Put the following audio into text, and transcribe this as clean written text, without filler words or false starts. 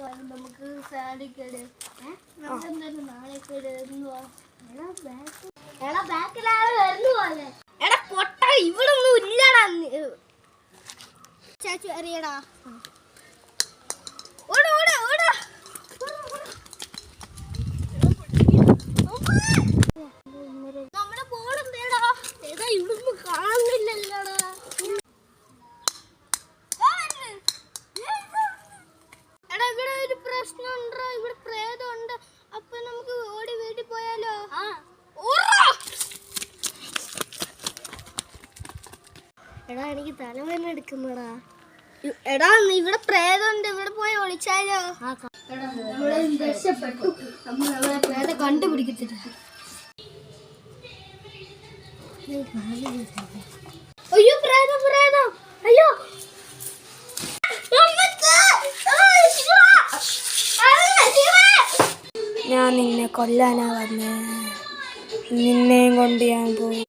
നമുക്ക് സാധിക്കട് നമുക്കെന്തായാലും നാളെ എടാ പൊട്ട ഇവിടെ ഒന്നും ഇല്ലടാ ചാച്ചു അറിയടാ ഓടാ ഓടാ ഓടാ നമ്മുടെ ബോൾ എന്തേടാ ഏതാ ഇവിടുന്ന് കാണുന്നില്ലല്ലോടാ എടാ ഇവിടെ ഒരു പ്രശ്നമുണ്ടോ ഇവിടെ പ്രേതമുണ്ട് അപ്പൊ നമുക്ക് ഓടി വീട്ടിൽ പോയാലോ എടാ എനിക്ക് തലവേദന എടുക്കുന്നടാ എടാ ഇവിടെ പ്രേതമുണ്ട് ഇവിടെ പോയി ഒളിച്ചാലോ രക്ഷപ്പെട്ടു നമ്മൾ അവരെ പ്രേതം കണ്ടുപിടിക്കത്തില്ല അയ്യോ പ്രേതം പ്രേതം അയ്യോ ഞാൻ നിന്നെ കൊല്ലാനാ വന്നേ നിന്നെയും കൊണ്ട് ഞാൻ പോയി